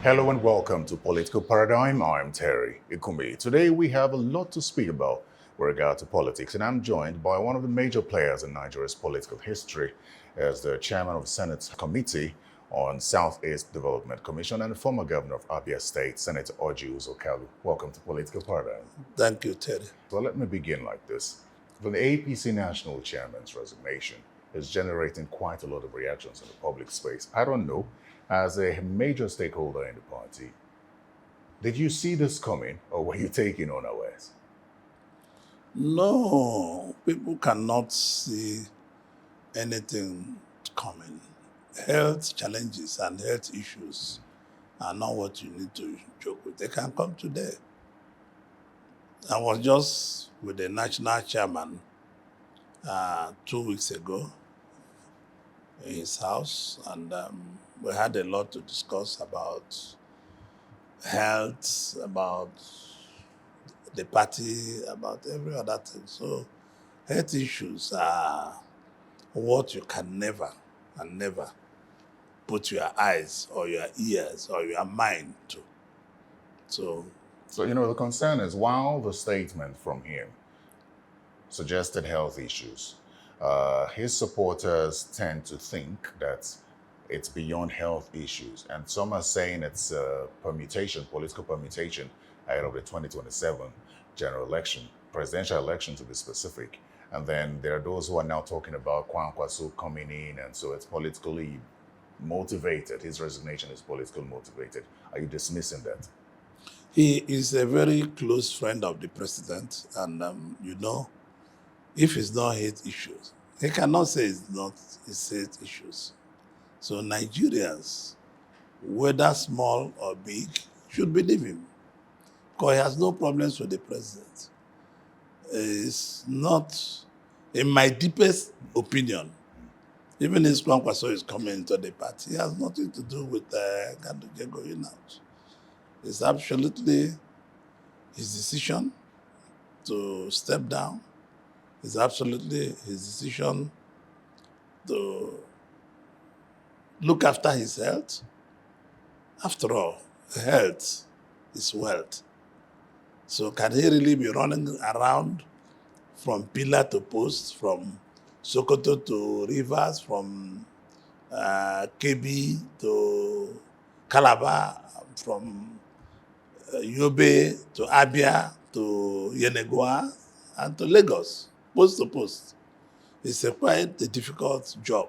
Hello and welcome to Political Paradigm. I'm Terry Ikumi. Today we have a lot to speak about with regard to politics, and I'm joined by one of the major players in Nigeria's political history as the chairman of the Senate Committee on Southeast Development Commission and the former governor of Abia State, Senator Kalu. Welcome to Political Paradigm. Thank you, Terry. So let me begin like this. The APC national chairman's resignation is generating quite a lot of reactions in the public space. I don't know, as a major stakeholder in the party, did you see this coming or were you taken unawares? No, people cannot see anything coming. Health challenges and health issues are not what you need to joke with. They can come today. I was just with the national chairman 2 weeks ago in his house, and we had a lot to discuss about health, about the party, about every other thing. So health issues are what you can never and never put your eyes or your ears or your mind to. So the concern is while the statement from him suggested health issues, his supporters tend to think that it's beyond health issues. And some are saying it's a permutation, political permutation ahead of the 2027 general election, presidential election to be specific. And then there are those who are now talking about Kwankwaso coming in, and so it's politically motivated. His resignation is politically motivated. Are you dismissing that? he is a very close friend of the president, and if it's not hate issues, he cannot say it's not his hate issues. So Nigerians, whether small or big, should believe him, because he has no problems with the president. It's not, in my deepest opinion, even if Kwankwaso is coming into the party, it has nothing to do with Ganduje going out. It's absolutely his decision to step down. It's absolutely his decision to look after his health. After all, health is wealth. So can he really be running around from pillar to post, from Sokoto to Rivers, from Kebbi to Calabar, from Yobe to Abia to Yenagoa and to Lagos, post to post? It's quite a difficult job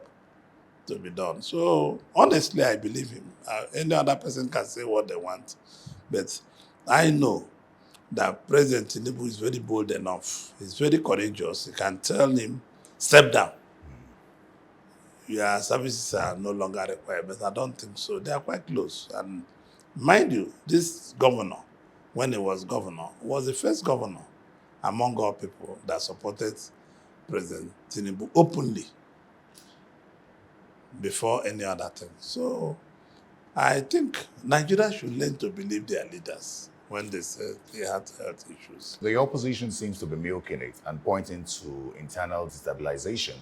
to be done. So honestly, I believe him. Any other person can say what they want, but I know that President Tinubu is very bold enough. He's very courageous. You can tell him, step down. Your services are no longer required, but I don't think so. They are quite close. And mind you, this governor, when he was governor, was the first governor among all people that supported President Tinubu openly before any other thing. So I think Nigeria should learn to believe their leaders when they say they had health issues. The opposition seems to be milking it and pointing to internal destabilization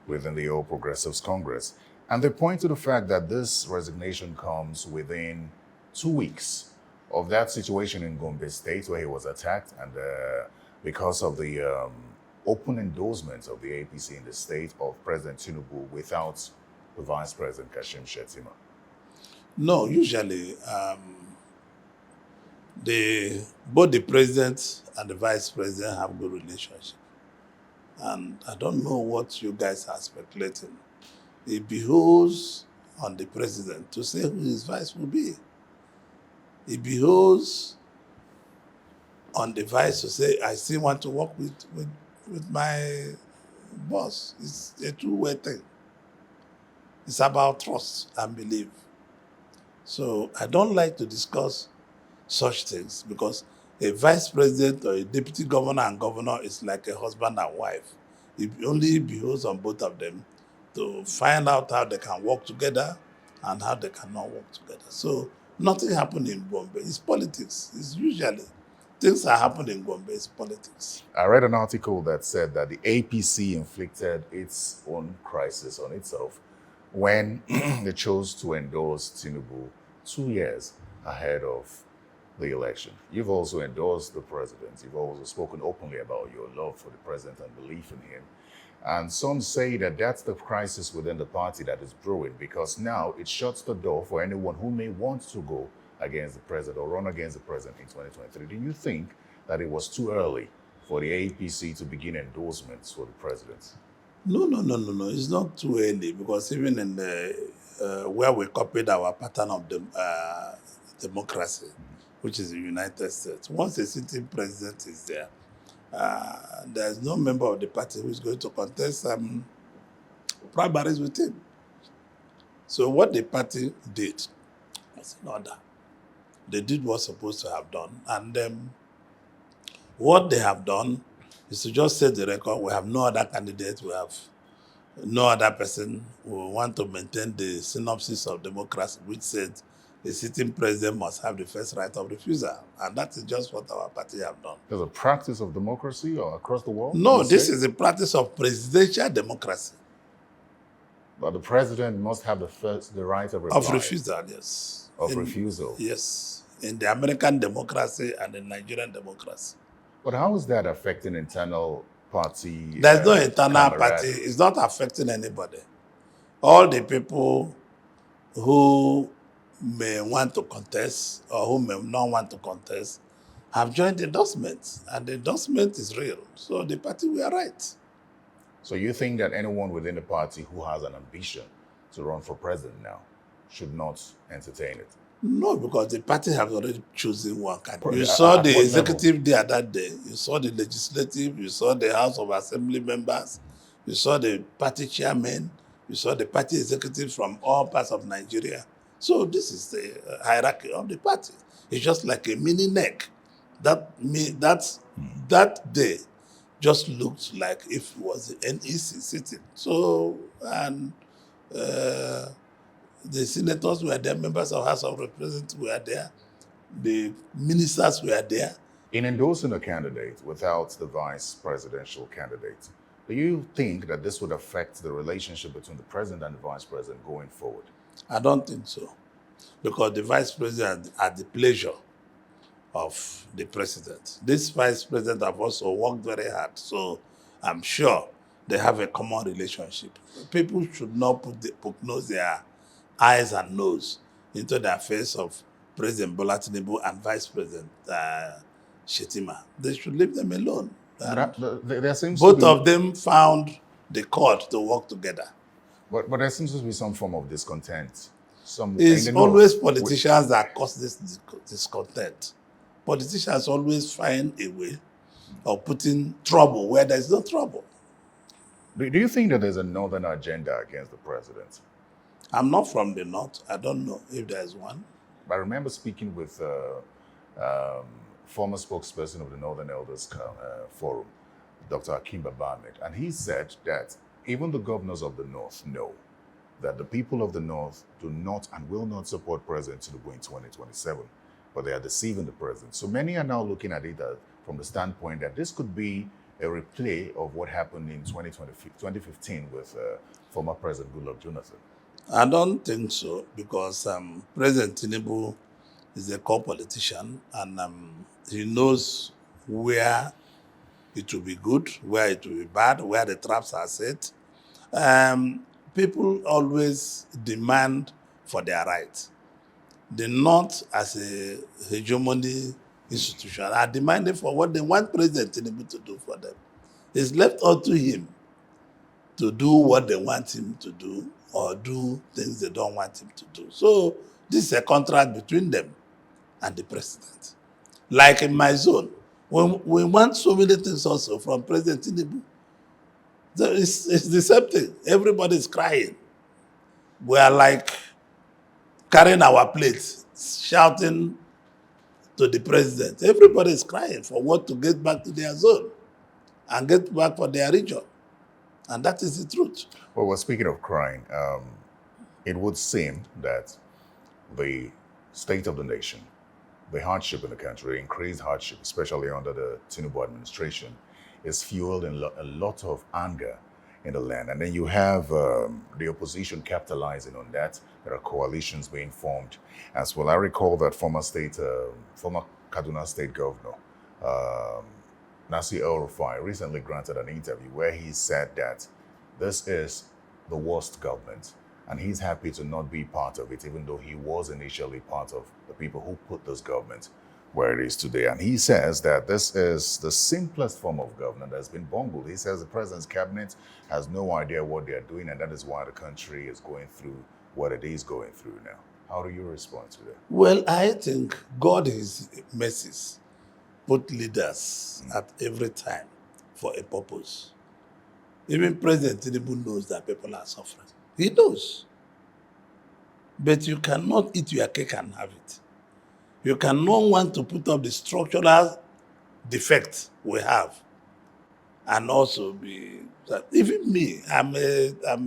within the All Progressives Congress. And they point to the fact that this resignation comes within 2 weeks of that situation in Gombe State where he was attacked, and because of the open endorsement of the APC in the state of President Tinubu without the Vice President Kashim Shettima. No, usually both the president and the vice president have good relationship. And I don't know what you guys are speculating. It behoves on the president to say who his vice will be. It behoves on the vice to say, I still want to work with my boss. It's a two-way thing. It's about trust and belief. So I don't like to discuss such things, because a vice president or a deputy governor and governor is like a husband and wife. It only behoves on both of them to find out how they can work together and how they cannot work together. So nothing happened in Gombe. It's politics. It's usually things that happen in Gombe. It's politics. I read an article that said that the APC inflicted its own crisis on itself when they chose to endorse Tinubu 2 years ahead of the election. You've also endorsed the president. You've also spoken openly about your love for the president and belief in him. And some say that that's the crisis within the party that is brewing, because now it shuts the door for anyone who may want to go against the president or run against the president in 2023. Do you think that it was too early for the APC to begin endorsements for the president? No. It's not too early, because even in the where we copied our pattern of democracy, which is the United States, once a sitting president is there, there's no member of the party who is going to contest primaries with him. So what the party did was in order. They did what's supposed to have done, and what they have done is to just set the record. We have no other candidate. We have no other person. We want to maintain the synopsis of democracy, which said the sitting president must have the first right of refusal. And that is just what our party have done. There's a practice of democracy or across the world? No, this is the practice of presidential democracy. But the president must have the right of reply. Of refusal, yes. Refusal? Yes. In the American democracy and the Nigerian democracy. But how is that affecting internal party? There's no internal party. It's not affecting anybody. All the people who may want to contest or who may not want to contest have joined the endorsement, and the endorsement is real. So the party, we are right. So you think that anyone within the party who has an ambition to run for president now should not entertain it? No, because the party has already chosen one candidate. You saw the executive there that day. You saw the legislative. You saw the House of Assembly members. You saw the party chairman. You saw the party executive from all parts of Nigeria. So this is the hierarchy of the party. It's just like a mini neck. That day just looked like if it was the NEC sitting. So, and the senators were there, members of House of Representatives were there, the ministers were there. In endorsing a candidate without the vice presidential candidate, do you think that this would affect the relationship between the president and the vice president going forward? I don't think so, because the vice president at the pleasure of the president. This vice president have also worked very hard, so I'm sure they have a common relationship. People should not put nose their eyes and nose into the affairs of President Bola Tinubu and Vice President Shetima. They should leave them alone. Both of them found the chord to work together. But there seems to be some form of discontent. It's always politicians that cause this discontent. Politicians always find a way of putting trouble where there's no trouble. Do you think that there's a northern agenda against the president? I'm not from the north. I don't know if there's one. I remember speaking with former spokesperson of the Northern Elders Forum, Dr. Akim Babamed, and he said that even the governors of the north know that the people of the north do not and will not support President Tinubu in 2027, but they are deceiving the president. So many are now looking at it from the standpoint that this could be a replay of what happened in 2015 with former President Goodluck Jonathan. I don't think so, because President Tinubu is a core politician, and he knows where it will be good, where it will be bad, where the traps are set. People always demand for their rights. The North, as a hegemony institution, are demanding for what they want President Tinubu to do for them. It's left up to him to do what they want him to do, or do things they don't want him to do. So this is a contract between them and the president. Like in my zone, when we want so many things also from President Tinubu, it's the same thing. Everybody is crying. We are like carrying our plates, shouting to the president. Everybody is crying for what to get back to their zone and get back for their region. And that is the truth. Well, speaking of crying, it would seem that the state of the nation, the hardship in the country, increased hardship, especially under the Tinubu administration, is fueled in a lot of anger in the land. And then you have the opposition capitalizing on that. There are coalitions being formed as well. I recall that former Kaduna State Governor, Nasir El-Rufai, recently granted an interview where he said that this is the worst government, and he's happy to not be part of it, even though he was initially part of the people who put this government where it is today. And he says that this is the simplest form of government that's been bungled. He says the president's cabinet has no idea what they are doing, and that is why the country is going through what it is going through now. How do you respond to that? Well, I think God is mercies put leaders at every time for a purpose. Even President Tinubu knows that people are suffering. He knows. But you cannot eat your cake and have it. You cannot want to put up the structural defects we have and also be that. Even me, I'm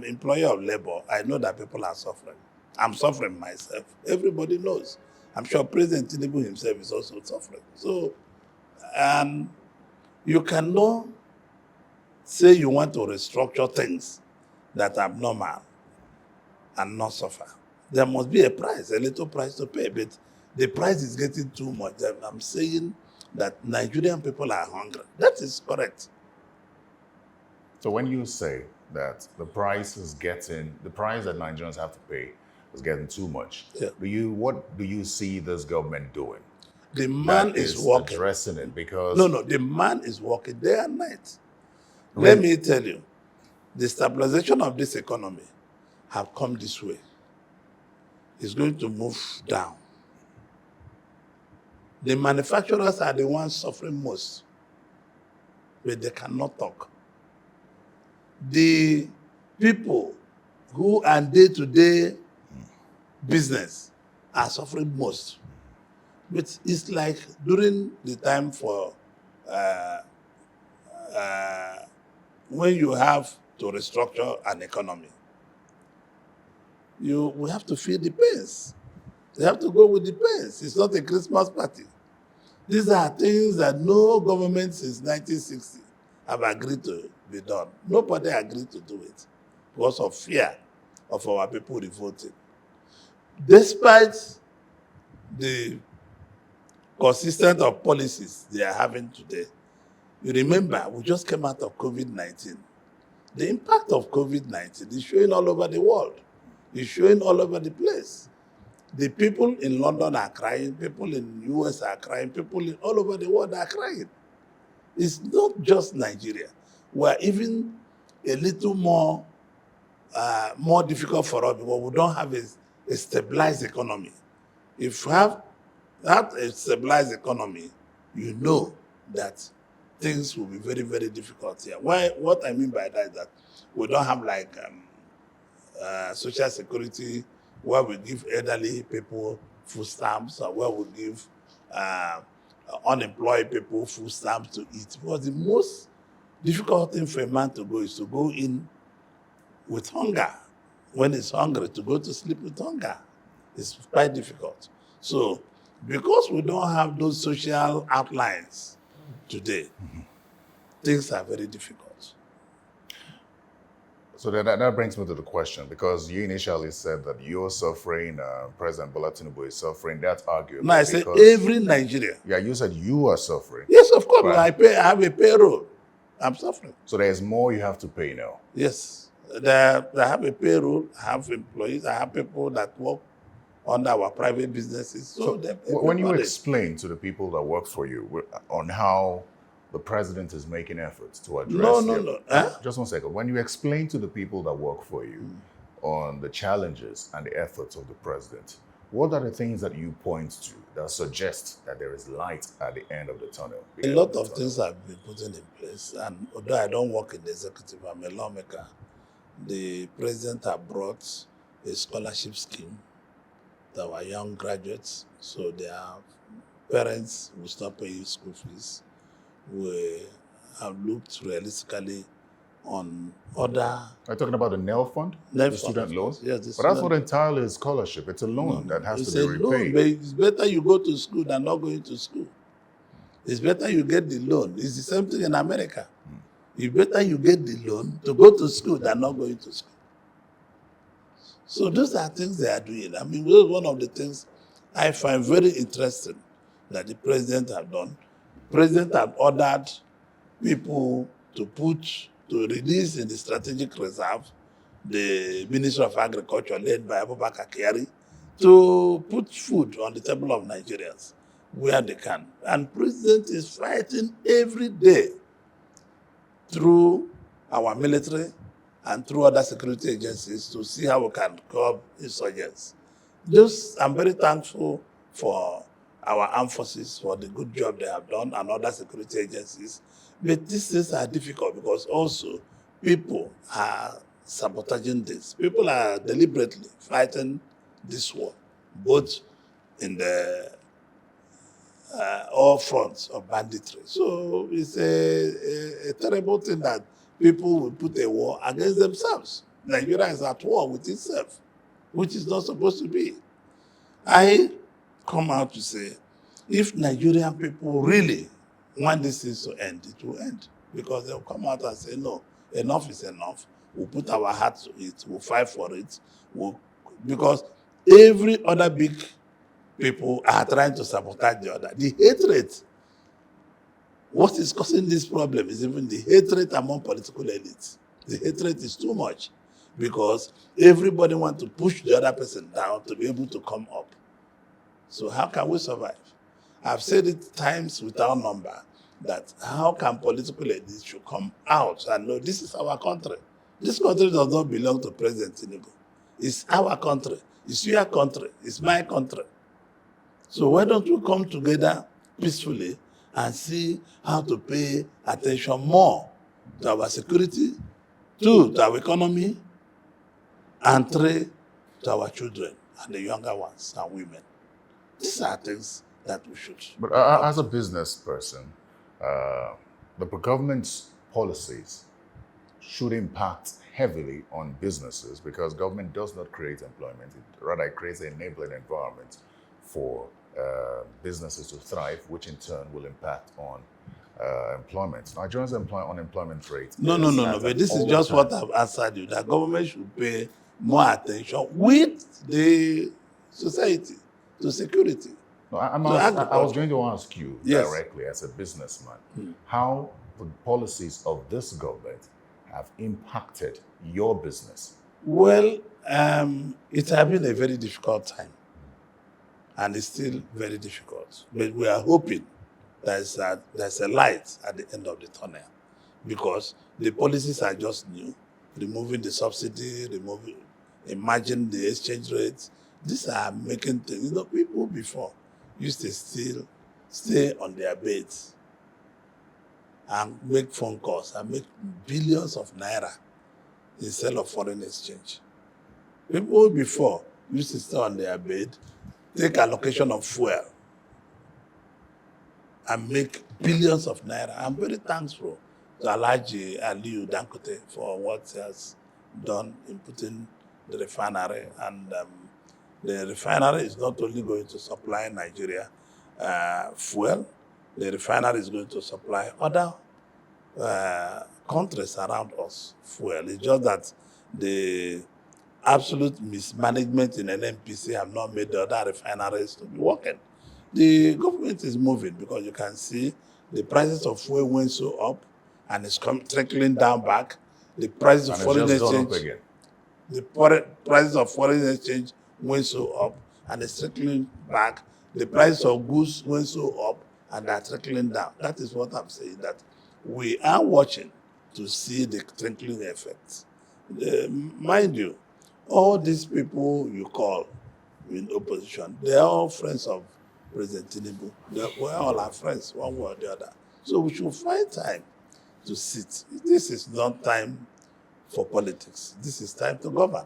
employer of labor. I know that people are suffering. I'm suffering myself. Everybody knows. I'm sure President Tinubu himself is also suffering. So, you cannot say you want to restructure things that are abnormal and not suffer. There must be a price, a little price to pay, but the price is getting too much. I'm saying that Nigerian people are hungry. That is correct. So when you say that the price that Nigerians have to pay is getting too much, Yeah. what do you see this government doing? The man that is working. addressing it? Because No, the man is working day and night. Let me tell you, the stabilization of this economy have come this way. It's going to move down. The manufacturers are the ones suffering most, but they cannot talk. The people who are day-to-day business are suffering most. But it's like during the time for when you have to restructure an economy, we have to feel the pains. You have to go with the pains. It's not a Christmas party. These are things that no government since 1960 have agreed to be done. Nobody agreed to do it because of fear of our people revolting. Despite the consistent of policies they are having today, you remember we just came out of COVID-19. The impact of COVID-19 is showing all over the world. It's showing all over the place. The people in London are crying, people in the US are crying, people all over the world are crying. It's not just Nigeria. We're even a little more difficult for us because we don't have a stabilized economy. If you have a stabilized economy, you know that things will be very, very difficult here. What I mean by that is that we don't have like social security where we give elderly people food stamps or where we give unemployed people food stamps to eat. Because the most difficult thing for a man to go is to go in with hunger. When he's hungry, to go to sleep with hunger. It's quite difficult. So, because we don't have those social outlines today, things are very difficult. So that brings me to the question, because you initially said that you're suffering, President Bola Tinubu is suffering. That's arguable. No, I said every Nigerian. Yeah, you said you are suffering. Yes, of course. Right. I have a payroll. I'm suffering. So there's more you have to pay now. Yes. I have a payroll, I have employees, I have people that work under our private businesses. So when you explain to the people that work for you on how the president is making efforts to address No. Huh? Just 1 second. When you explain to the people that work for you on the challenges and the efforts of the president, what are the things that you point to that suggest that there is light at the end of the tunnel? A lot of things have been put in place, and although I don't work in the executive, I'm a lawmaker. The president has brought a scholarship scheme to our young graduates, so their parents will stop paying school fees. We have looked realistically on other... Are you talking about the NEL fund? NEL the fund, student loan? Yes, but that's not entirely a scholarship. It's a loan that has to be repaid. Loan, but it's better you go to school than not going to school. It's better you get the loan. It's the same thing in America. It's better you get the loan to go to school than not going to school. So those are things they are doing. I mean, this is one of the things I find very interesting that the president have done. President have ordered people to release in the strategic reserve the Ministry of Agriculture led by Abubakar Kyari to put food on the table of Nigerians where they can. And president is fighting every day through our military and through other security agencies to see how we can curb insurgents. I'm very thankful for our armed forces for the good job they have done and other security agencies. But these things are difficult because also people are sabotaging this. People are deliberately fighting this war, both in the all fronts of banditry. So it's a terrible thing that people will put a war against themselves. Nigeria is at war with itself, which is not supposed to be. I come out to say, if Nigerian people really want this thing to end, it will end. Because they'll come out and say, no, enough is enough. We'll put our hearts to it. We'll fight for it. Because every other big people are trying to sabotage the other. The hatred, what is causing this problem is even the hatred among political elites. The hatred is too much because everybody wants to push the other person down to be able to come up. So how can we survive? I've said it times without number that how can political elites should come out and know this is our country. This country does not belong to President Tinubu. It's our country. It's your country. It's my country. So why don't we come together peacefully and see how to pay attention more to our security, two, to our economy, and three, to our children and the younger ones and women. These are things that we should. But as a business person, the government's policies should impact heavily on businesses because government does not create employment. It rather creates an enabling environment for businesses to thrive, which in turn will impact on employment. Nigeria's unemployment rate. No. But this is just what I've answered you. That government should pay more attention with the society to security. No, I was going to ask you Yes. directly as a businessman, how the policies of this government have impacted your business. Well, it has been a very difficult time. And it's still very difficult. But we are hoping there's a light at the end of the tunnel because the policies are just new. Removing the subsidy, imagine the exchange rates. These are making things. People before used to still stay on their beds and make phone calls and make billions of naira instead of foreign exchange. People before used to stay on their bed, take allocation of fuel and make billions of naira. I'm very thankful to Alhaji Aliyu Dangote for what he has done in putting the refinery. And the refinery is not only going to supply Nigeria fuel, the refinery is going to supply other countries around us fuel. It's just that the absolute mismanagement in NNPC have not made the other refineries to be working. The government is moving because you can see the prices of fuel went so up and it's trickling down back. The prices of foreign exchange, prices of foreign exchange went so up and it's trickling back. The price of goods went so up and they're trickling down. That is what I'm saying, that we are watching to see the trickling effects. Mind you, all these people you call in opposition, they're all friends of President Tinubu. We're all our friends, one way or the other. So we should find time to sit. This is not time for politics. This is time to govern.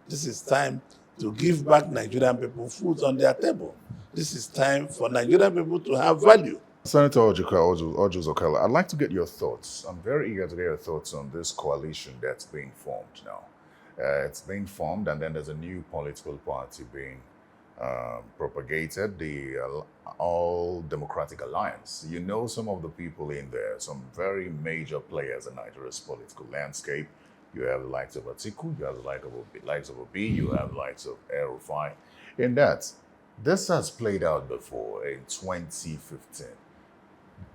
This is time to give back Nigerian people food on their table. This is time for Nigerian people to have value. Senator Ojuzokala, I'd like to get your thoughts. I'm very eager to get your thoughts on this coalition that's being formed now. It's being formed, and then there's a new political party being propagated the All Democratic Alliance. You know some of the people in there, some very major players in Nigeria's political landscape. You have the likes of Atiku, you have the likes of Obi, you have the likes of El-Rufai. In that, this has played out before in 2015,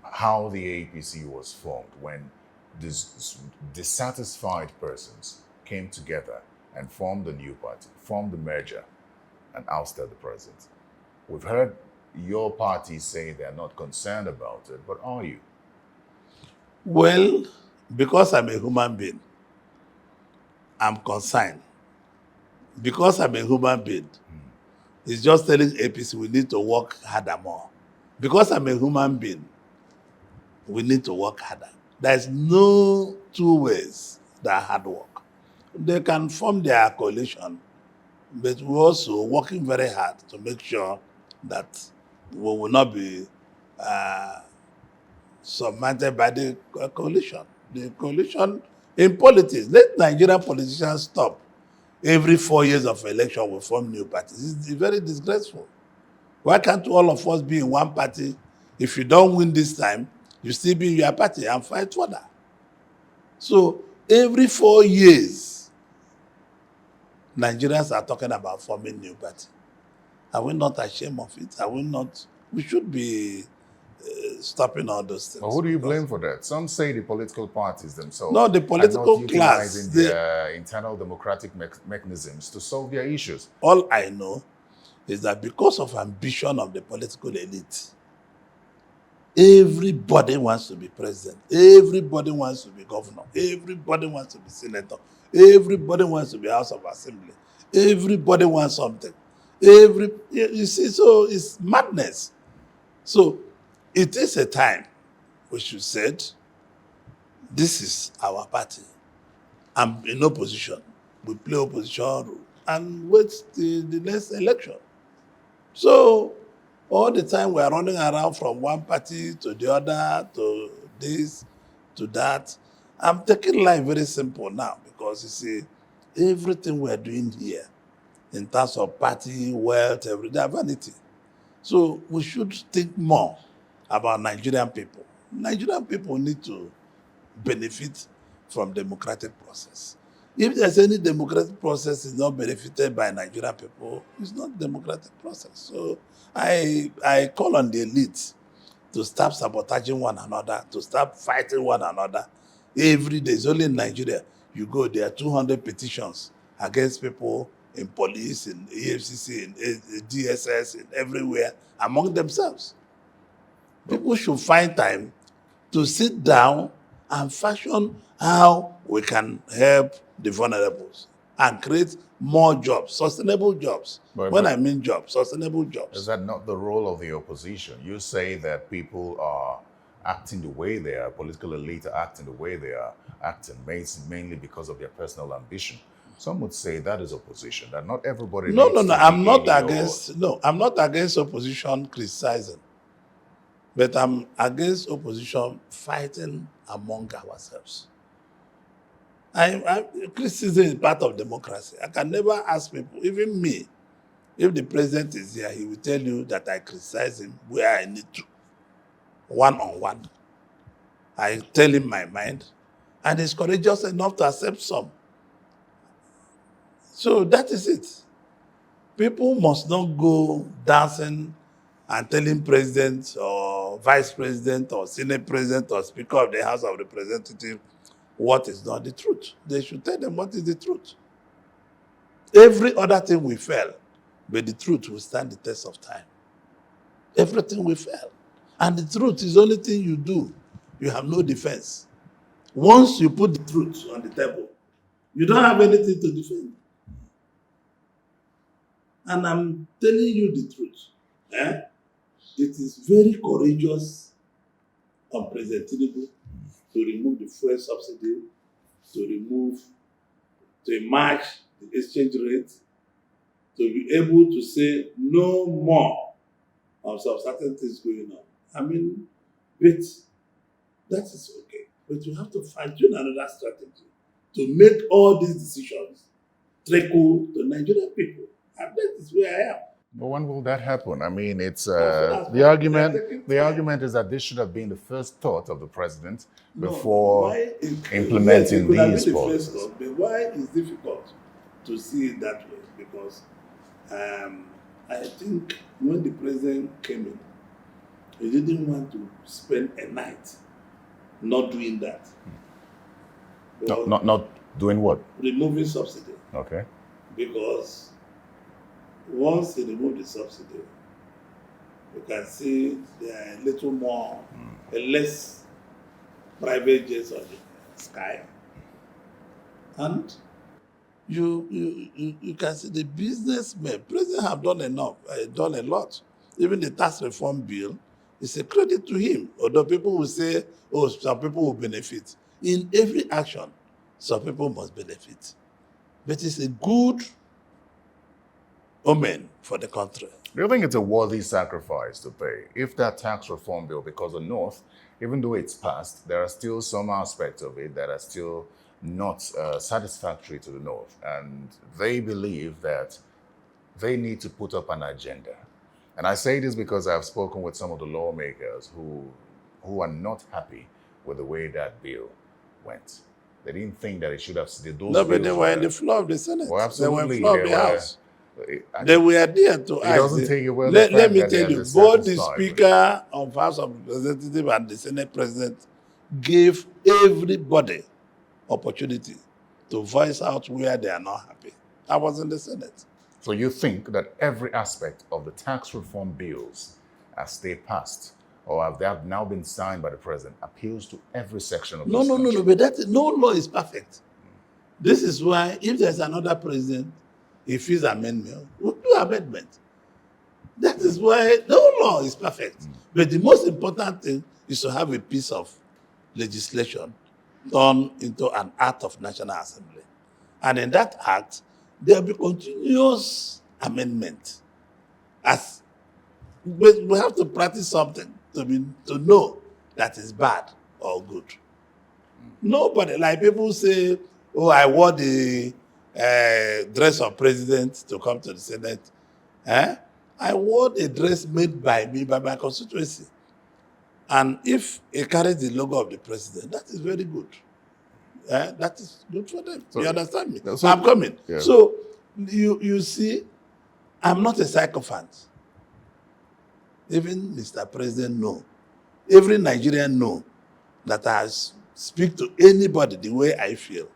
how the APC was formed when these dissatisfied persons came together and formed a new party, formed the merger, and ousted the president. We've heard your party say they're not concerned about it, but are you? Well, because I'm a human being, I'm concerned. Because I'm a human being, it's just telling APC we need to work harder more. Because I'm a human being, we need to work harder. There's no two ways that hard work. They can form their coalition, but we're also working very hard to make sure that we will not be submitted by the coalition. The coalition in politics, let Nigerian politicians stop. Every 4 years of election, we form new parties. It's very disgraceful. Why can't all of us be in one party? If you don't win this time, you still be in your party and fight further. So every 4 years, Nigerians are talking about forming new party. Are we not ashamed of it? Are we not? We should be stopping all those things. But who do you blame for that? Some say the political parties themselves No, the political are not class, utilizing their internal democratic mechanisms to solve their issues. All I know is that because of ambition of the political elite, everybody wants to be president. Everybody wants to be governor. Everybody wants to be senator. Everybody wants to be House of Assembly. Everybody wants something. You see, so it's madness. So it is a time we should say, this is our party. I'm in opposition. We play opposition role and wait the next election. So all the time we are running around from one party to the other, to this, to that. I'm taking life very simple now because you see, everything we're doing here in terms of party, wealth, everything, are vanity. So we should think more about Nigerian people. Nigerian people need to benefit from democratic process. If there's any democratic process is not benefited by Nigerian people, it's not democratic process. So I call on the elite to stop sabotaging one another, to stop fighting one another. Every day, it's only in Nigeria, you go, there are 200 petitions against people in police, in AFCC, in DSS, in everywhere, among themselves. People should find time to sit down and fashion how we can help the vulnerables and create more jobs, sustainable jobs. When I mean jobs, sustainable jobs. Is that not the role of the opposition? You say that people are acting the way they are, political elite are acting the way they are acting, mainly because of their personal ambition. Some would say that is opposition, that not everybody No, needs to I'm be not in against, no, I'm not against opposition criticizing. But I'm against opposition fighting among ourselves. Criticism is part of democracy. I can never ask people, even me, if the president is here, he will tell you that I criticize him where I need to, one-on-one. I tell him my mind, and he's courageous enough to accept some. So that is it. People must not go dancing and telling president or vice president or senate president or speaker of the House of Representatives what is not the truth. They should tell them what is the truth. Every other thing will fail, but the truth will stand the test of time. Everything will fail. And the truth is the only thing you do. You have no defense. Once you put the truth on the table, you don't have anything to defend. And I'm telling you the truth. It is very courageous on President Tinubu to remove the fuel subsidy, to match the exchange rate, to be able to say no more of some certain things going on. I mean, but that is okay. But you have to fine-tune another strategy to make all these decisions trickle to Nigerian people. And that is where I am. But when will that happen? I mean, it's As the for they are argument. taking The time. argument is that this should have been the first thought of the president No, before why? Yes, implementing it could have these been the first policies. thought, but why it's difficult to see it that way? Because I think when the president came in, he didn't want to spend a night not doing that. Not doing what? Removing subsidy. Okay. Because once he removed the subsidy, you can see there are a little more, a less private jets on the sky. And you can see the businessmen, president have done enough, done a lot. Even the tax reform bill is a credit to him. Although people will say, oh, some people will benefit. In every action, some people must benefit. But it's a good omen for the country. Do you think it's a worthy sacrifice to pay? If that tax reform bill, because the North, even though it's passed, there are still some aspects of it that are still not satisfactory to the North. And they believe that they need to put up an agenda. And I say this because I've spoken with some of the lawmakers who are not happy with the way that bill went. They didn't think that it should have. Those No, but they bills were in the floor of the Senate. Well, absolutely. They were in the floor of the House. They were there to ask. doesn't take away the let fact me that they tell had you, the both the satisfied. Speaker of House of Representatives and the Senate President gave everybody opportunity to voice out where they are not happy. I was in the Senate. So you think that every aspect of the tax reform bills, as they passed, or have they have now been signed by the president, appeals to every section of this country? No, but no law is perfect. This is why if there's another president, if his amendment, we'll do amendment. That is why no law is perfect. But the most important thing is to have a piece of legislation turned into an act of National Assembly. And in that act, there will be continuous amendment. As we have to practice something to know that is bad or good. Nobody, like people say, oh, I wore the dress of president to come to the Senate. I wore a dress made by me, by my constituency. And if it carries the logo of the president, that is very good. That is good for them. So- you understand me? so- I'm coming. Yeah. So you see, I'm not a sycophant. Even Mr. President know. Every Nigerian know that I speak to anybody the way I feel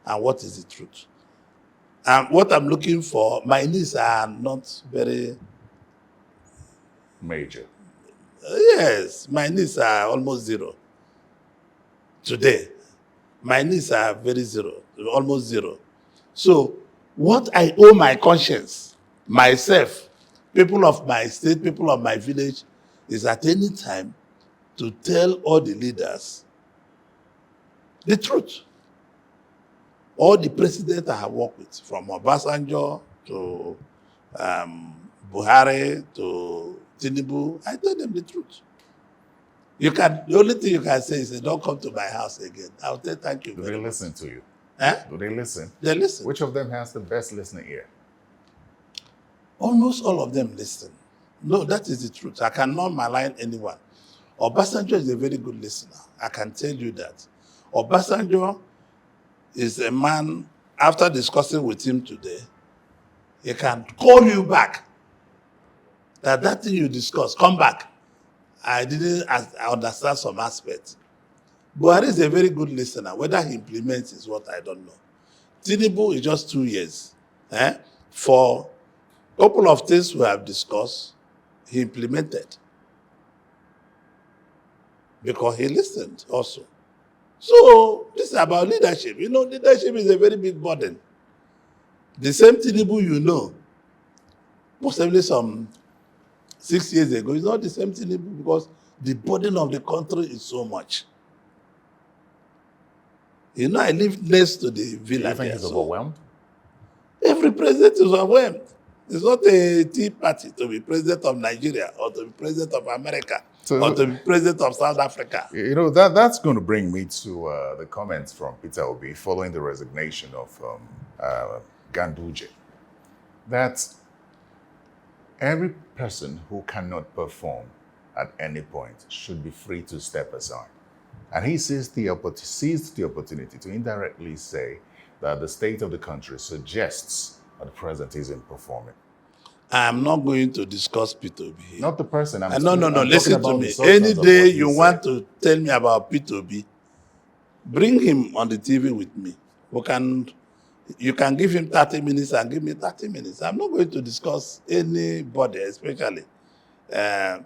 and what is the truth. And what I'm looking for, my needs are not very, Major. yes, my needs are almost zero. Today, my needs are very zero, almost zero. So what I owe my conscience, myself, people of my state, people of my village, is at any time to tell all the leaders the truth. All the presidents I have worked with, from Obasanjo to Buhari to Tinubu, I tell them the truth. The only thing you can say is, don't come to my house again. I'll say thank you Do very they much. listen to you? Eh? Do they listen? They listen. Which of them has the best listening ear? Almost all of them listen. No, that is the truth. I cannot malign anyone. Obasanjo is a very good listener. I can tell you that. Obasanjo is a man, after discussing with him today, he can call you back. That thing you discussed, come back. I didn't understand some aspects. Buhari is a very good listener. Whether he implements is what I don't know. Tinubu is just 2 years. For a couple of things we have discussed, he implemented. Because he listened also. So this is about leadership. You know, leadership is a very big burden. The same Tinubu you know, possibly some 6 years ago, it's not the same Tinubu because the burden of the country is so much. You know, I live next to the Do villa. you think there, he's so overwhelmed? every president is overwhelmed. It's not a tea party to be president of Nigeria or to be president of America or to be president of South Africa. You know, that's going to bring me to the comments from Peter Obi following the resignation of Ganduje. That Every person who cannot perform at any point should be free to step aside. And he seized the opportunity to indirectly say that the state of the country suggests that the president isn't performing. I'm not going to discuss P2B here. Not the person. No, I'm listen talking to about me. the substance Any of day what he you said. want to tell me about P2B, bring him on the TV with me. You can give him 30 minutes and give me 30 minutes. I'm not going to discuss anybody, especially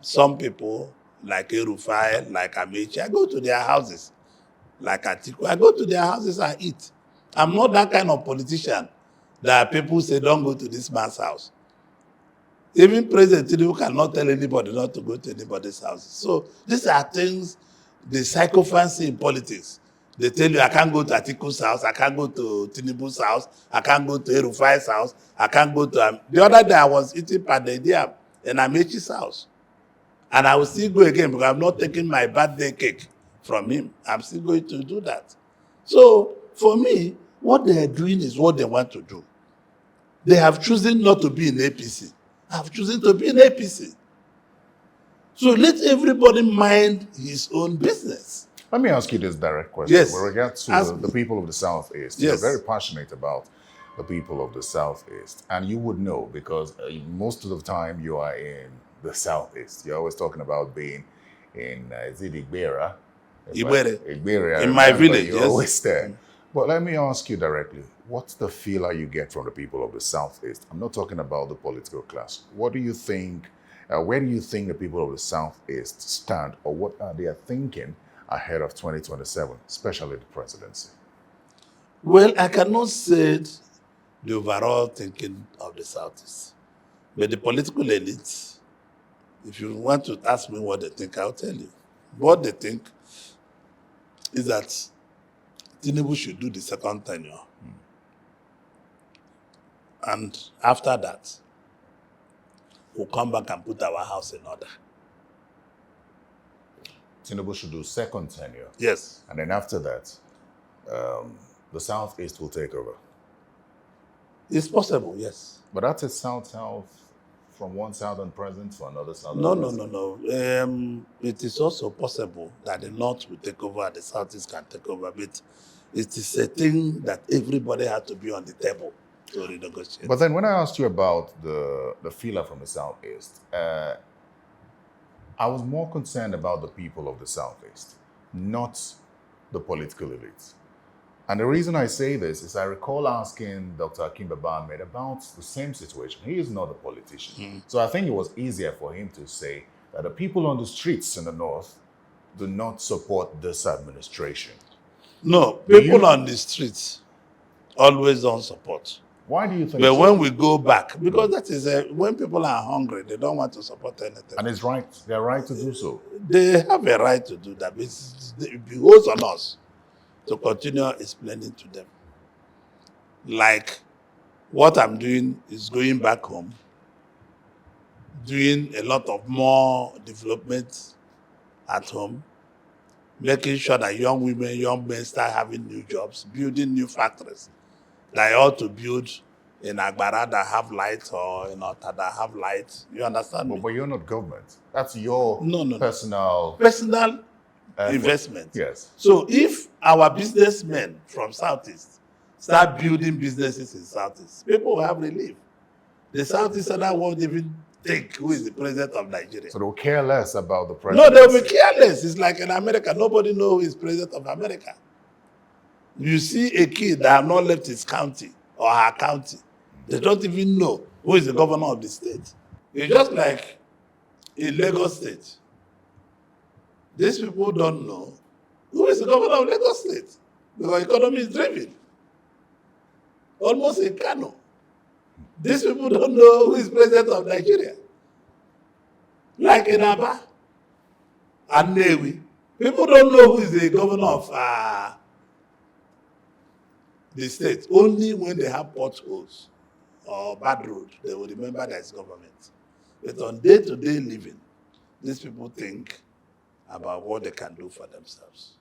some people like Erufai, like Amechi. I go to their houses, like Atiku. I go to their houses and eat. I'm not that kind of politician that people say, don't go to this man's house. Even President Tinubu cannot tell anybody not to go to anybody's house. So these are things, the psychophancy in politics. They tell you, I can't go to Atiku's house, I can't go to Tinubu's house, I can't go to Erufai's house, I can't go to... The other day I was eating padediam in Amechi's house. And I will still go again because I'm not taking my birthday cake from him. I'm still going to do that. So for me, what they are doing is what they want to do. They have chosen not to be in APC. I have chosen to be in APC. So let everybody mind his own business. Let me ask you this direct question. Yes. With regard to the people of the Southeast, Yes. you're very passionate about the people of the Southeast. And you would know because most of the time you are in the Southeast. You're always talking about being in, is it Igbera? Igbera. In my village, You're yes. always there. But let me ask you directly, what's the feeler you get from the people of the Southeast? I'm not talking about the political class. What do you think, where do you think the people of the Southeast stand, or what are they thinking ahead of 2027, especially the presidency? Well, I cannot say the overall thinking of the Southeast. But the political elites, if you want to ask me what they think, I'll tell you. What they think is that Tinubu should do the second tenure. And after that, we'll come back and put our house in order. Tinubu should do second tenure. Yes. And then after that, the Southeast will take over. It's possible, yes. But that's a south-south from one southern president to another southern No. president. It is also possible that the North will take over, the Southeast can take over, but it is a thing that everybody has to be on the table to renegotiate. But then when I asked you about the feeler from the Southeast, I was more concerned about the people of the Southeast, not the political elites. And the reason I say this is I recall asking Dr. Akim Ahmed about the same situation. He is not a politician. So I think it was easier for him to say that the people on the streets in the North do not support this administration. No, people on the streets always don't support. Why do you think But so? when we go back, because that is when people are hungry, they don't want to support anything. And it's right, they're right to do so. They have a right to do that. It behoves on us to continue explaining to them. Like what I'm doing is going back home, doing a lot of more development at home, making sure that young women, young men start having new jobs, building new factories that I ought to build in Agbara that have light or in Ota that have light. You understand me? But you're not government. That's your personal investment. Yes. So if our businessmen from Southeast start building businesses in Southeast, people will have relief. The Southeasterners won't even think who is the president of Nigeria. So they'll care less about the No, president. they'll be careless. It's like in America. Nobody knows who is president of America. You see a kid that have not left his county or her county. They don't even know who is the governor of the state. It's just like in Lagos State. These people don't know who is the governor of Lagos State because the economy is driven. Almost in Kano. These people don't know who is president of Nigeria. Like in Abia and Newi. People don't know who is the governor of the state. Only when they have potholes or bad road, they will remember that it's government. But on day-to-day living, these people think about what they can do for themselves.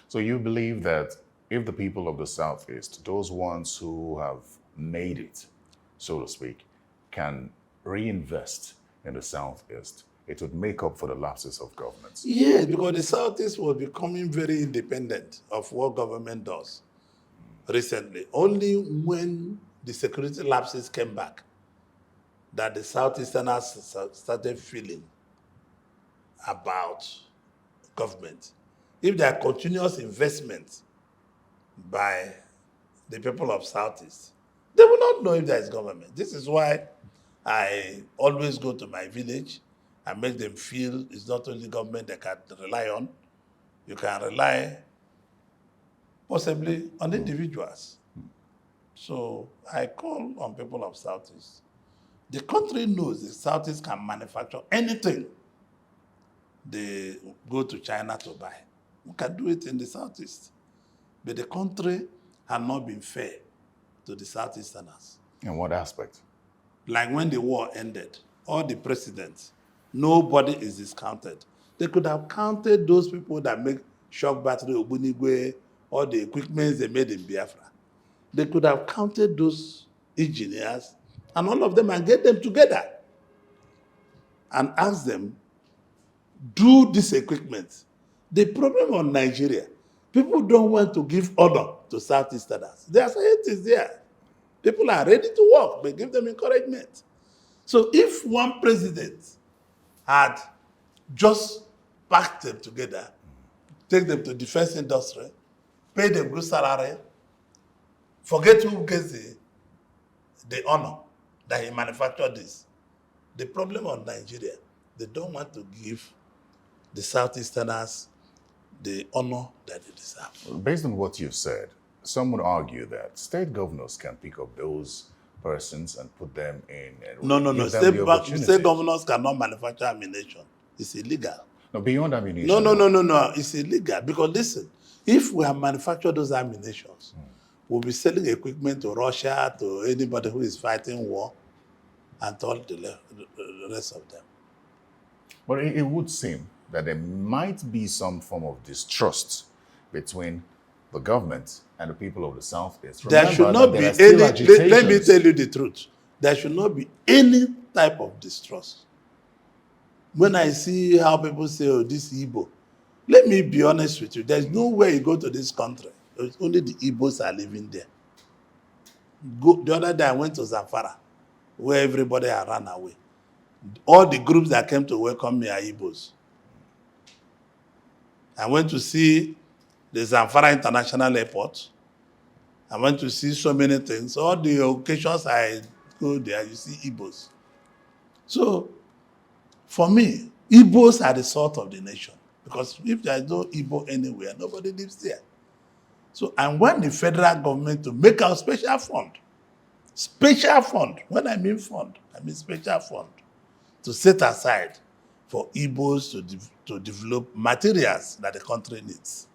So you believe that if the people of the Southeast, those ones who have made it, so to speak, can reinvest in the Southeast, it would make up for the lapses of governments. Yes, because the Southeast was becoming very independent of what government does recently. Only when the security lapses came back that the Southeasterners started feeling about government. If there are continuous investment by the people of Southeast, they will not know if there is government. This is why I always go to my village and make them feel it's not only government they can rely on. You can rely possibly on individuals. So I call on people of Southeast. The country knows the Southeast can manufacture anything they go to China to buy. We can do it in the Southeast. But the country has not been fair to the Southeasterners. In what aspect? Like when the war ended, all the presidents, nobody is discounted. They could have counted those people that make shock battery, Obunigwe, all the equipment they made in Biafra. They could have counted those engineers and all of them and get them together and ask them, do this equipment. The problem on Nigeria, people don't want to give honor to Southeasterners. Their society is there. People are ready to work, but give them encouragement. So if one president had just packed them together, take them to defense industry, pay them good salary, forget who gets the honor that he manufactured this. The problem on Nigeria, they don't want to give the Southeasterners the honor that they deserve. Based on what you've said, some would argue that state governors can pick up those persons and put them in. And No. give them the opportunity. State governors cannot manufacture ammunition. It's illegal. No, beyond ammunition. No. It's illegal. Because listen, if we have manufactured those ammunitions, we'll be selling equipment to Russia, to anybody who is fighting war, and to all the rest of them. But it would seem that there might be some form of distrust between the government and the people of the Southeast. There should not be any, let me tell you the truth, there should not be any type of distrust. When I see how people say, oh, this Igbo, let me be honest with you, there's no way you go to this country, only the Igbos are living there. The other day I went to Zamfara, where everybody had run away. All the groups that came to welcome me are Igbos. I went to see the Zamfara International Airport. I went to see so many things. All the occasions I go there, you see Igbos. So, for me, Igbos are the salt of the nation. Because if there is no Igbo anywhere, nobody lives there. So, I want the federal government to make a special fund. Special fund. When I mean fund, I mean special fund. To set aside for Igbos to develop materials that the country needs.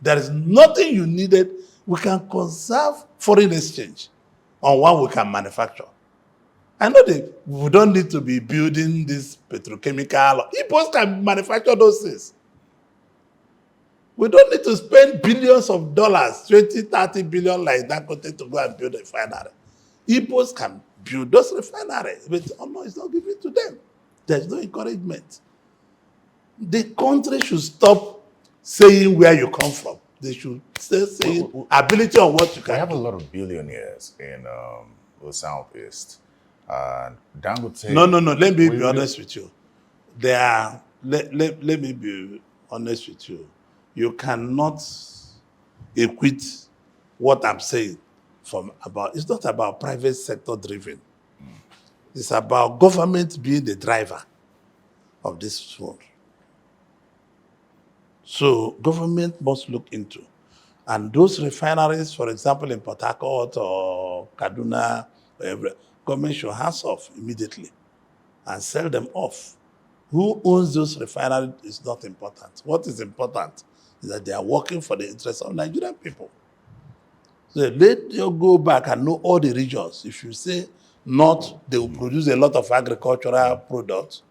There is nothing you needed. We can conserve foreign exchange on what we can manufacture. I know that we don't need to be building this petrochemical. Igbos can manufacture those things. We don't need to spend billions of dollars, 20, 30 billion like that to go and build a refinery. Igbos can build those refineries, but no, it's not given to them. There's no encouragement. The country should stop saying where you come from. They should start saying ability on what you can do. We have a lot of billionaires in the Southeast. Ganduje. No. Let me be honest with you. Let me be honest with you. You cannot equate what I'm saying it's not about private sector driven. It's about government being the driver of this world. So government must look into. And those refineries, for example, in Port Harcourt or Kaduna, wherever, government should hands off immediately and sell them off. Who owns those refineries is not important. What is important is that they are working for the interests of Nigerian people. So let you go back and know all the regions. If you say North, they will produce a lot of agricultural products.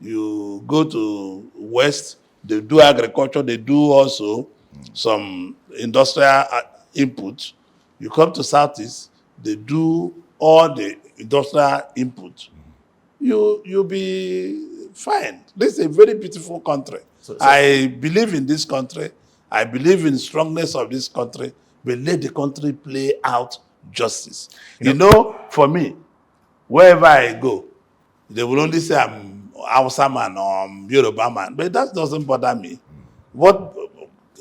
You go to West, they do agriculture, they do also some industrial input. You come to Southeast, they do all the industrial input. you'll be fine. This is a very beautiful country. I believe in this country. I believe in strongness of this country. But let the country play out justice. You know, for me, wherever I go, they will only say I'm Hausa man or I'm Yoruba man. But that doesn't bother me. What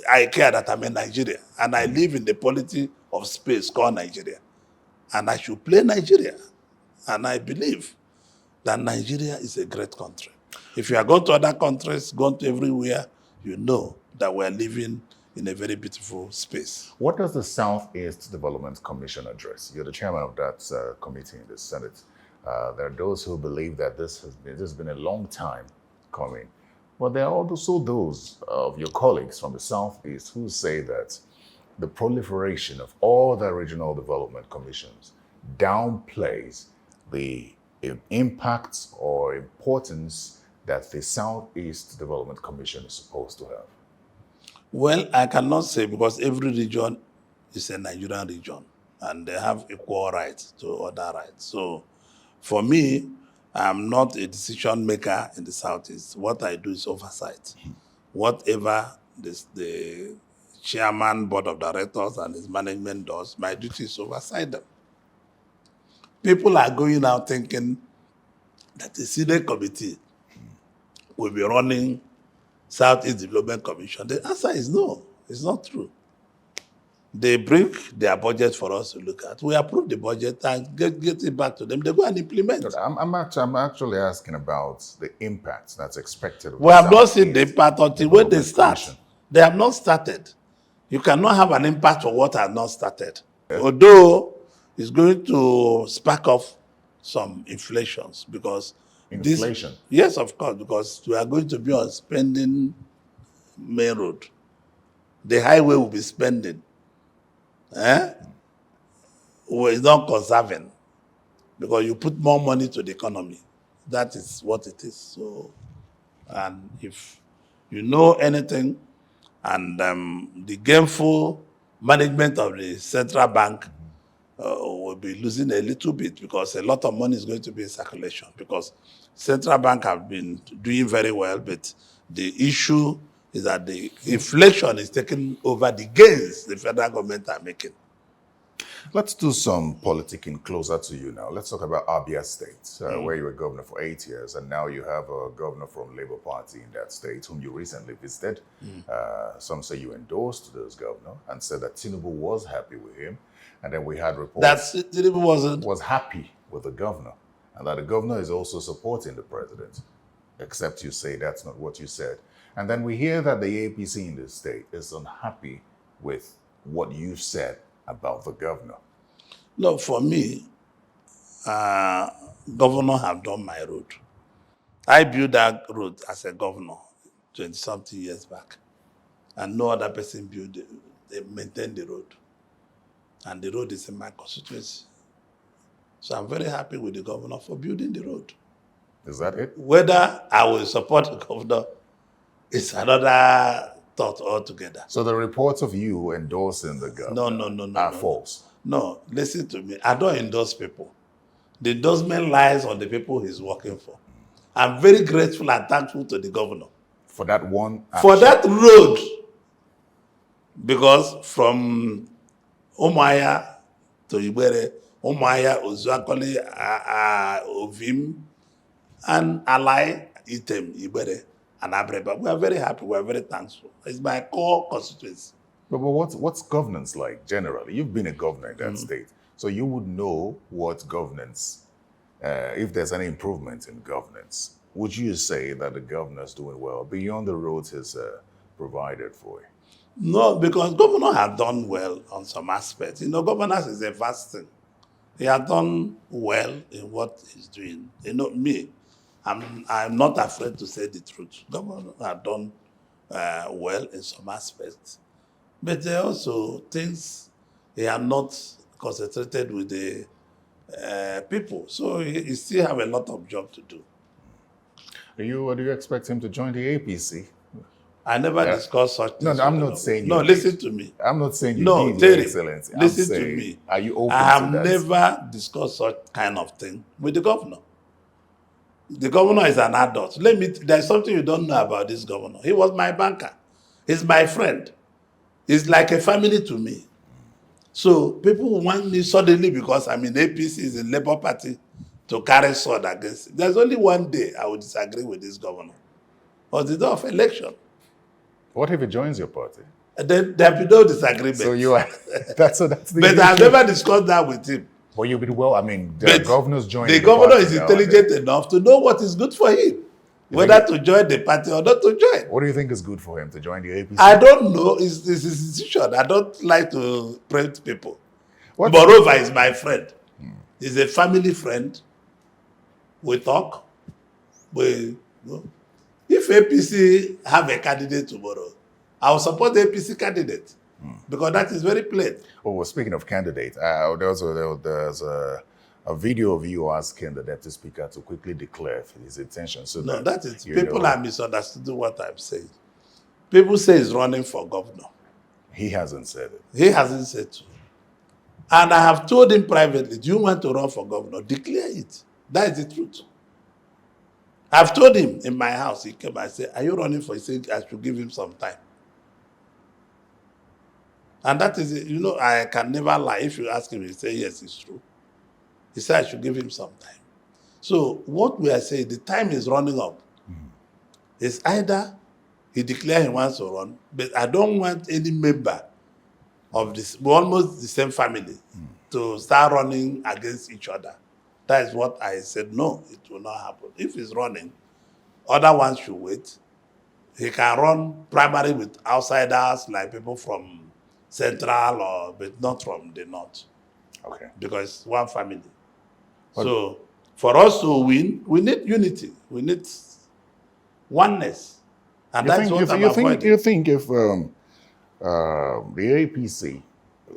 I care that I'm in Nigeria and I live in the polity of space called Nigeria. And I should play Nigeria. And I believe that Nigeria is a great country. If you are going to other countries, going to everywhere, you know that we're living in a very beautiful space. What does the Southeast Development Commission address? You're the chairman of that committee in the Senate. There are those who believe that this has been a long time coming. But there are also those of your colleagues from the Southeast who say that the proliferation of all the regional development commissions downplays the impact or importance that the Southeast Development Commission is supposed to have. Well, I cannot say because every region is a Nigerian region and they have equal rights to other rights. So for me, I'm not a decision maker in the Southeast. What I do is oversight. Whatever the chairman, board of directors, and his management does, my duty is to oversight them. People are going out thinking that the Senate committee will be running Southeast Development Commission. The answer is no, it's not true. They bring their budget for us to look at. We approve the budget and get it back to them. They go and implement. I'm actually asking about the impact that's expected. We have not seen the impact until when they start. Commission. They have not started. You cannot have an impact for what has not started. Yeah. Although it's going to spark off some inflations because inflation. Yes, of course, because we are going to be on spending main road. The highway will be spending. Well, it's not conserving because you put more money to the economy. That is what it is. So, and if you know anything, and the gameful management of the central bank will be losing a little bit because a lot of money is going to be in circulation because central bank have been doing very well, but the issue is that the inflation is taking over the gains the federal government are making. Let's do some politicking closer to you now. Let's talk about Abia State, where you were governor for 8 years, and now you have a governor from Labour Party in that state, whom you recently visited. Some say you endorsed this governor and said that Tinubu was happy with him. And then we had reports that Tinubu was happy with the governor, and that the governor is also supporting the president, except you say that's not what you said. And then we hear that the APC in the state is unhappy with what you've said about the governor. No, for me, governor have done my road. I built that road as a governor 20-something years back, and no other person built it. They maintained the road. And the road is in my constituency. So I'm very happy with the governor for building the road. Is that it? Whether I will support the governor is another thought altogether. So the reports of you endorsing the governor are false? No, listen to me. I don't endorse people. The endorsement lies on the people he's working for. I'm very grateful and thankful to the governor. For that one action. For that road. Because from Umuahia to Igbere, Umuahia, Ozuakoli, Ovim, and Alai, Item, Igbere, and Abreba. We are very happy. We are very thankful. It's my core constituency. But what's governance like generally? You've been a governor in that state, so you would know what governance, if there's any improvement in governance. Would you say that the governor's doing well beyond the roads he's provided for you? No, because governor have done well on some aspects. You know, governance is a vast thing. He has done well in what he's doing. You know, me, I'm not afraid to say the truth. Governor have done well in some aspects. But there are also things he have not concentrated with the people. So he still have a lot of job to do. Do you expect him to join the APC? I never discussed such things. No, I'm not saying you No, listen to me. I'm not saying you no, need Terry, Excellency. Listen to me. Are you open I have to that? never discussed such kind of thing with the governor. The governor is an adult. There's something you don't know about this governor. He was my banker. He's my friend. He's like a family to me. So people want me suddenly because I'm in APC, is in Labour Party, to carry sword against it. There's only one day I would disagree with this governor. Was the day of election. What if he joins your party? Then there'll be no disagreement. So you are, that's the But I've never discussed that with him. Well, you've been well. I mean, the But governors join. The governor is intelligent enough to know what is good for him, whether to join the party or not to join. What do you think is good for him to join the APC? I don't know. It's his institution. I don't like to print people. What? Moreover, he's my friend. He's a family friend. We talk. If APC have a candidate tomorrow, I will support the APC candidate because that is very plain. Oh, well, speaking of candidates, there's a video of you asking the deputy speaker to quickly declare his intention. So No, that is people are misunderstanding what I'm saying. People say he's running for governor. He hasn't said it. He hasn't said so. And I have told him privately, do you want to run for governor? Declare it. That is the truth. I've told him in my house, he came and said, are you running for? He said, I should give him some time. And that is it. You know, I can never lie. If you ask him, he say, yes, it's true. He said, I should give him some time. So what we are saying, the time is running up. It's either he declares he wants to run, but I don't want any member of this, almost the same family, to start running against each other. That is what I said, no, it will not happen. If he's running, other ones should wait. He can run primary with outsiders, like people from Central, but not from the North. Okay. Because it's one family. So for us to win, we need unity. We need oneness. And that's what I'm avoiding. You think if the APC,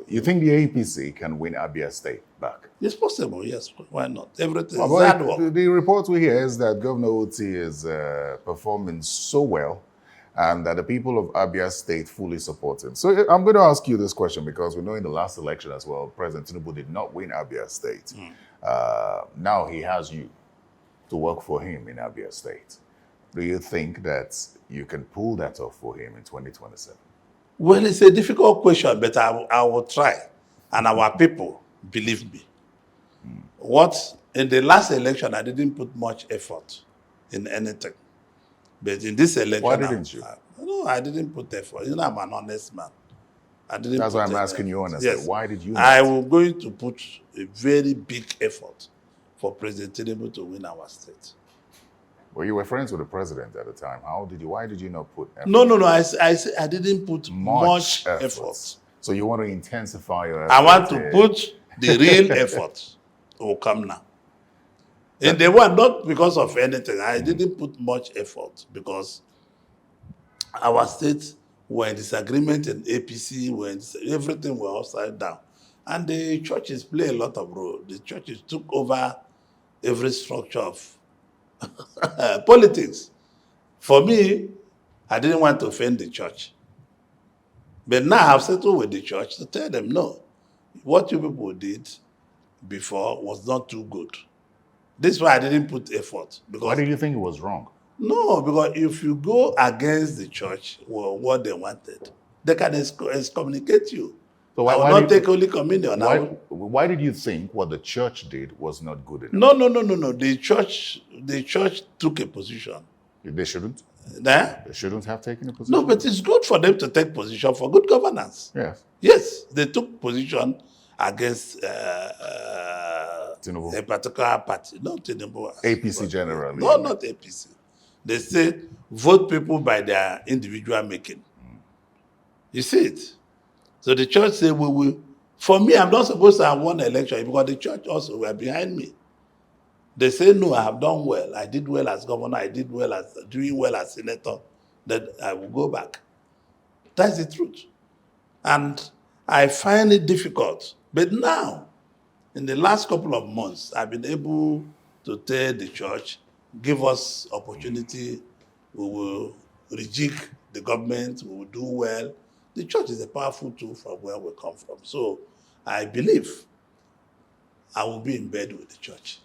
you think the APC can win Abia State back? It's possible, yes. Why not? Everything is Well, hard work. the report we hear is that Governor Oti is performing so well and that the people of Abia State fully support him. So I'm going to ask you this question because we know in the last election as well, President Tinubu did not win Abia State. Now he has you to work for him in Abia State. Do you think that you can pull that off for him in 2027? Well, it's a difficult question, but I will try. And our people believe me. In the last election, I didn't put much effort in anything. But in this election, why didn't you? No, I didn't put effort. You know, I'm an honest man. I didn't. That's put why I'm effort. asking you honestly. Yes. Why did you not? I was going to put a very big effort for President Tinubu to win our state. Well, you were friends with the president at the time. Why did you not put effort? No. I didn't put much effort. So you want to intensify your effort? I want to put the real effort. Will come now. And they were not because of anything. I didn't put much effort because our states were in disagreement and APC everything were upside down. And the churches play a lot of role. The churches took over every structure of politics. For me, I didn't want to offend the church. But now I've settled with the church to tell them, no, what you people did before was not too good. This is why I didn't put effort. Because why did you think it was wrong? No, because if you go against the church, well, what they wanted, they can excommunicate you. So why not take Holy Communion? Why did you think what the church did was not good enough? No. The church took a position. They shouldn't? They shouldn't have taken a position? No, but it's good for them to take position for good governance. Yes. Yes, they took position against Tinubu. A particular party, not Tinubu. APC generally. No, not APC. They say vote people by their individual making. You see it? So the church say we will. For me, I'm not supposed to have won an election because the church also were behind me. They say, no, I have done well. I did well as governor. I did well as doing well as senator. That I will go back. That's the truth. And I find it difficult. But now, in the last couple of months, I've been able to tell the church, give us opportunity, we will rejig the government, we will do well. The church is a powerful tool from where we come from. So I believe I will be in bed with the church.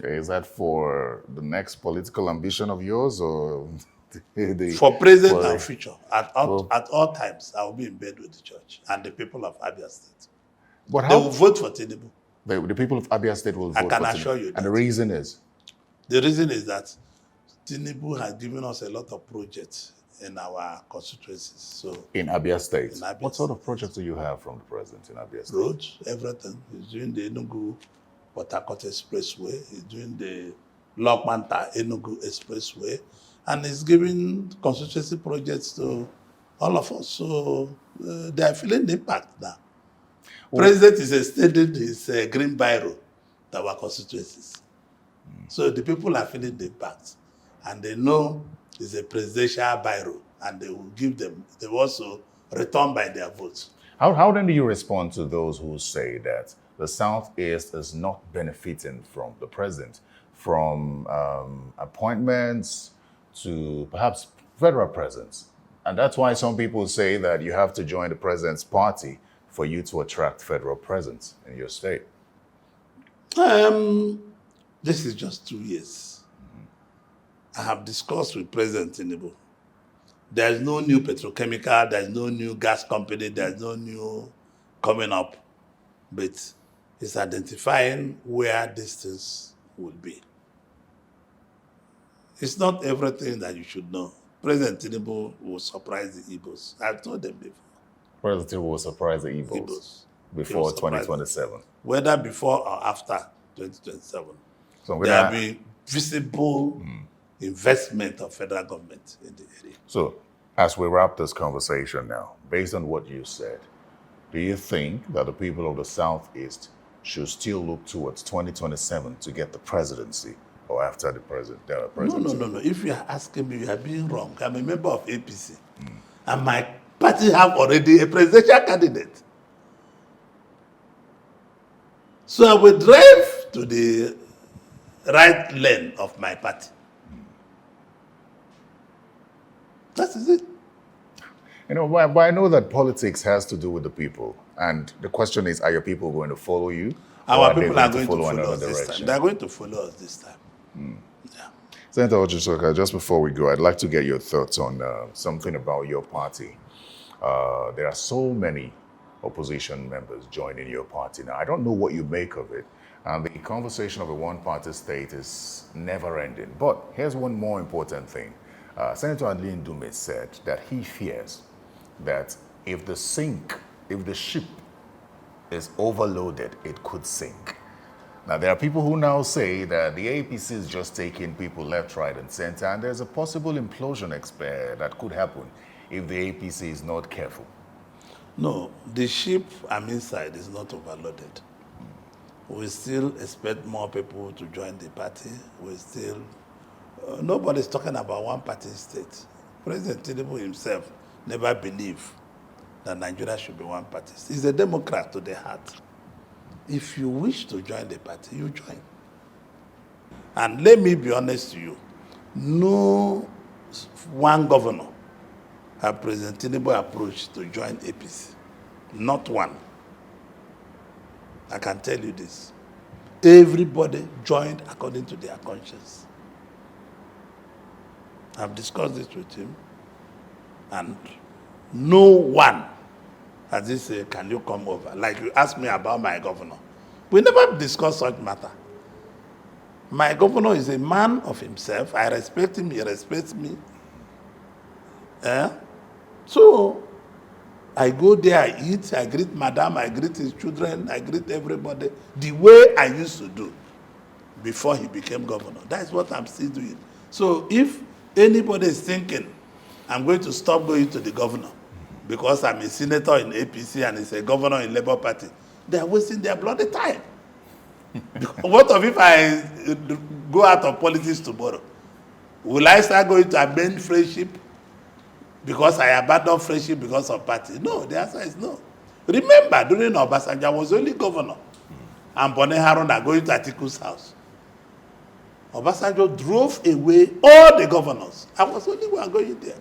Is that for the next political ambition of yours, or For present for and future, at all times, I will be in bed with the church and the people of Abia State. but They will how vote for Tinubu. the people of Abia State will I vote can for assure Tinubu? you And the that. reason is The reason is that Tinubu has given us a lot of projects in our constituencies. So in Abia State. In Abia What sort of State. projects do you have from the president in Abia State? roads, everything. He's doing the Enugu Port Harcourt Expressway. He's doing the Lokmanta Enugu Expressway, and he's giving constituency projects to all of us. So they are feeling the impact now. President is extending his green biro to our constituencies. So the people are feeling the impact, and they know it's a presidential biro, and they will give them. They will also return by their votes. How then do you respond to those who say that the Southeast is not benefiting from the president, from appointments to perhaps federal presence? And that's why some people say that you have to join the president's party for you to attract federal presence in your state. This is just 2 years. I have discussed with President Tinubu. There's no new petrochemical, there's no new gas company, there's no new coming up. But he's identifying where these things will be. It's not everything that you should know. President Tinubu will surprise the Igbos. I've told them before. President Tinubu will surprise the Igbos Igbos. before He will surprise 2027. Whether before or after 2027. So There will be visible investment of federal government in the area. So, as we wrap this conversation now, based on what you said, do you think that the people of the Southeast should still look towards 2027 to get the presidency, or after the presidency? No. If you are asking me, you are being wrong. I'm a member of APC, and my party have already a presidential candidate. So I will drive to the right lane of my party. That is it. You know, but I know that politics has to do with the people. And the question is, are your people going to follow you? Our people are going to follow another us this direction? time. They are going to follow us this time. Yeah. Senator Ojisoka, just before we go, I'd like to get your thoughts on something about your party. There are so many opposition members joining your party now. I don't know what you make of it. And the conversation of a one-party state is never ending. But here's one more important thing. Senator Adeline Dume said that he fears that if the ship is overloaded, it could sink. Now, there are people who now say that the APC is just taking people left, right, and center, and there's a possible implosion that could happen if the APC is not careful. No, the ship I'm inside is not overloaded. We still expect more people to join the party. We still, nobody's talking about one-party state. President Tinubu himself never believed that Nigeria should be one party. He's a Democrat to the heart. If you wish to join the party, you join. And let me be honest to you, no one governor have President Tinubu approached to join APC. Not one. I can tell you this. Everybody joined according to their conscience. I've discussed this with him, and no one has he said, can you come over? Like you asked me about my governor. We never discussed such matter. My governor is a man of himself. I respect him, he respects me. So I go there, I eat, I greet madam, I greet his children, I greet everybody the way I used to do before he became governor. That's what I'm still doing. So if anybody is thinking I'm going to stop going to the governor because I'm a senator in APC and he's a governor in Labour Party, they are wasting their bloody time. What if I go out of politics tomorrow? Will I start going to amend friendship because I abandoned friendship because of party? No, the answer is no. Remember, during Obasanjo, I was only governor. And Bone Haruna going to Atiku's house. Obasanjo drove away all the governors. I was only one going there.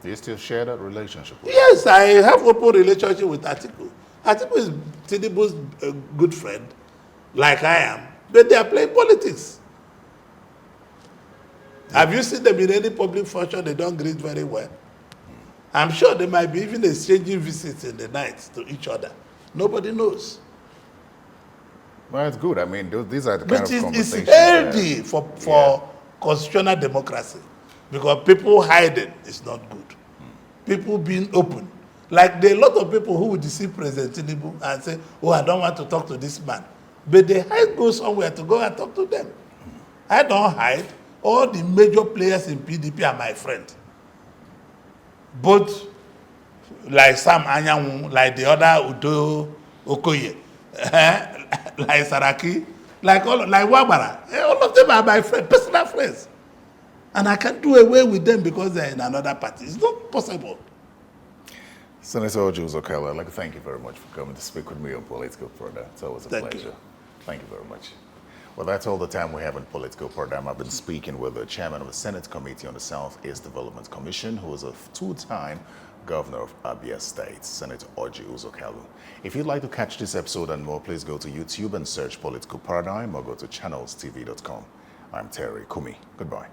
Do you still share that relationship with Yes, I have open relationship with Atiku. Atiku is Tinubu's good friend. like I am, but they are playing politics. Have you seen them in any public function? They don't greet very well. I'm sure they might be even exchanging visits in the night to each other. Nobody knows. Well, it's good. I mean, these are the But kind of it's conversations healthy for constitutional democracy, because people hiding is not good. People being open. Like there are a lot of people who will deceive President Tinubu and say, oh, I don't want to talk to this man. But they hide go somewhere to go and talk to them. I don't hide. All the major players in PDP are my friend. Both like Sam Anyanwu, like the other Udo Okoye, like Saraki, like Wabara. All of them are my friends, personal friends. And I can't do away with them because they're in another party. It's not possible. Senator Ojo Kalu, I'd like to thank you very much for coming to speak with me on Political Program. It's always a pleasure. Thank you very much. Well, that's all the time we have on Political Program. I've been speaking with the chairman of the Senate Committee on the Southeast Development Commission, who is a two-time governor of Abia State, Senator Orji Uzo-Kalu. If you'd like to catch this episode and more, please go to YouTube and search Political Paradigm or go to channelstv.com. I'm Terry Kumi. Goodbye.